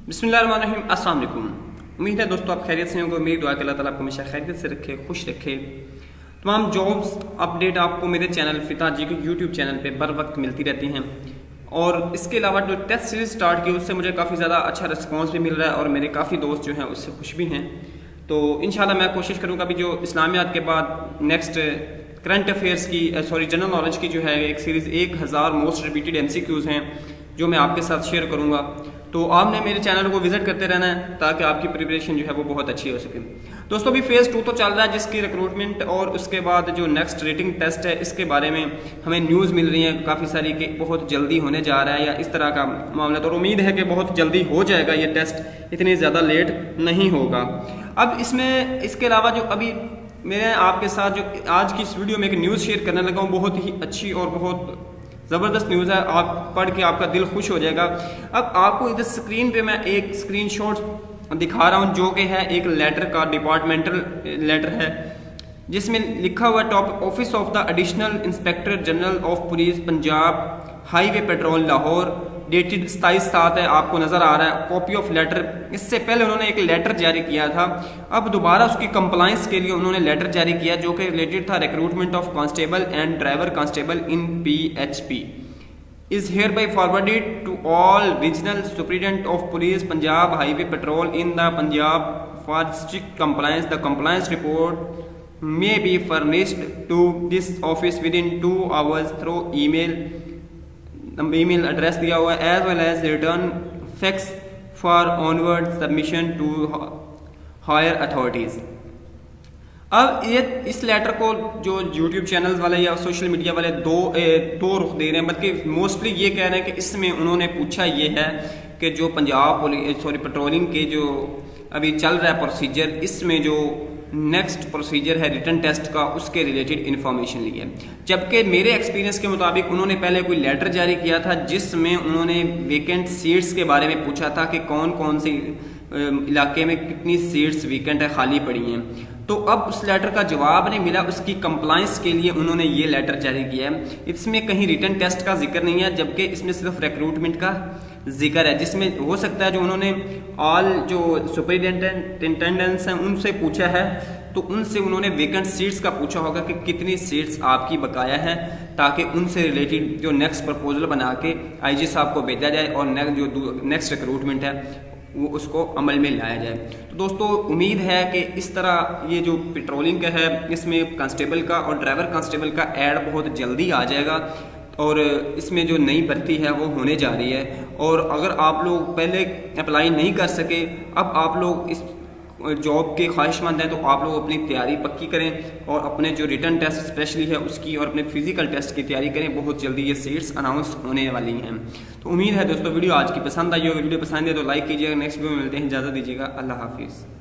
बिस्मिल्लाहिर्रहमानिर्रहीम, अस्सलाम वालेकुम। उम्मीद है दोस्तों आप खैरियत से होंगे। मेरी दुआ कि अल्लाह ताला आपको हमेशा खैरियत से रखे, खुश रखे। तमाम जॉब्स अपडेट आपको मेरे चैनल फिता जी के यूट्यूब चैनल पे बर वक्त मिलती रहती हैं। और इसके अलावा जो टेस्ट सीरीज स्टार्ट की उससे मुझे काफ़ी ज़्यादा अच्छा रिस्पॉन्स भी मिल रहा है और मेरे काफ़ी दोस्त जो हैं उससे खुश भी हैं। तो इंशाल्लाह मैं कोशिश करूँगा अभी जो इस्लामियात के बाद नेक्स्ट करंट अफेयर्स की जनरल नॉलेज की जो है एक सीरीज़ 1000 मोस्ट रिपीटेड MCQs हैं जो मैं आपके साथ शेयर करूँगा। तो आपने मेरे चैनल को विजिट करते रहना है ताकि आपकी प्रिपरेशन जो है वो बहुत अच्छी हो सके। दोस्तों अभी फेज़ 2 तो चल रहा है जिसकी रिक्रूटमेंट और उसके बाद जो नेक्स्ट रेटिंग टेस्ट है इसके बारे में हमें न्यूज़ मिल रही है काफ़ी सारी कि बहुत जल्दी होने जा रहा है या इस तरह का मामला। तो उम्मीद है कि बहुत जल्दी हो जाएगा ये टेस्ट, इतनी ज़्यादा लेट नहीं होगा। अब इसमें इसके अलावा जो अभी मैं आपके साथ जो आज की इस वीडियो में एक न्यूज़ शेयर करने लगा हूँ बहुत ही अच्छी और बहुत ज़बरदस्त न्यूज़ है, आप पढ़ के आपका दिल खुश हो जाएगा। अब आपको इधर स्क्रीन पे मैं एक स्क्रीनशॉट दिखा रहा हूँ जो कि है एक लेटर का, डिपार्टमेंटल लेटर है जिसमें लिखा हुआ top office of the additional inspector general of police Punjab highway petrol Lahore, dated 27/7 है, आपको नजर आ रहा है कॉपी ऑफ लेटर। इससे पहले उन्होंने एक लेटर जारी किया था, अब दोबारा उसकी कंप्लाइंस के लिए उन्होंने लेटर जारी किया जो कि रिलेटेड था recruitment of constable and driver constable in PHP is hereby forwarded to all regional superintendent of police Punjab highway patrol in the Punjab for strict compliance. The compliance report may be furnished to this office within 2 hours through email address दिया हुआ है as well as return fax for onward submission to higher authorities. अब ये इस letter को जो YouTube channels वाले या सोशल मीडिया वाले दो रुख दे रहे हैं, बल्कि मोस्टली ये कह रहे हैं कि इसमें उन्होंने पूछा ये है कि जो पंजाब पेट्रोलिंग के जो अभी चल रहा है प्रोसीजर, इसमें जो नेक्स्ट प्रोसीजर है रिटन टेस्ट का उसके रिलेटेड इन्फॉर्मेशन ली है। जबकि मेरे एक्सपीरियंस के मुताबिक उन्होंने पहले कोई लेटर जारी किया था जिसमें उन्होंने वेकेंट सीट्स के बारे में पूछा था कि कौन कौन से इलाके में कितनी सीट्स वेकेंट है, खाली पड़ी हैं। तो अब उस लेटर का जवाब नहीं मिला, उसकी कंप्लाइंस के लिए उन्होंने ये लेटर जारी किया है। इसमें कहीं रिटन टेस्ट का जिक्र नहीं है जबकि इसमें सिर्फ रिक्रूटमेंट का जिक्र है, जिसमें हो सकता है जो उन्होंने ऑल जो सुपरिटेंडेंट्स हैं उनसे पूछा है तो उनसे उन्होंने वेकेंट सीट्स का पूछा होगा कि कितनी सीट्स आपकी बकाया हैं, ताकि उनसे रिलेटेड जो नेक्स्ट प्रपोजल बना के IG साहब को भेजा जाए और नेक्स्ट रिक्रूटमेंट है वो उसको अमल में लाया जाए। तो दोस्तों उम्मीद है कि इस तरह ये जो पेट्रोलिंग का है इसमें कांस्टेबल का और ड्राइवर कांस्टेबल का ऐड बहुत जल्दी आ जाएगा और इसमें जो नई भर्ती है वो होने जा रही है। और अगर आप लोग पहले अप्लाई नहीं कर सके, अब आप लोग इस जॉब के ख्वाहिशमंद हैं तो आप लोग अपनी तैयारी पक्की करें और अपने जो रिटन टेस्ट स्पेशली है उसकी और अपने फिजिकल टेस्ट की तैयारी करें। बहुत जल्दी ये सीट्स अनाउंस होने वाली हैं। तो उम्मीद है दोस्तों वीडियो आज की पसंद आई हो। वीडियो पसंद है तो लाइक कीजिएगा। नेक्स्ट वीडियो में मिलते हैं, इजाज़त दीजिएगा। अल्लाह हाफिज़।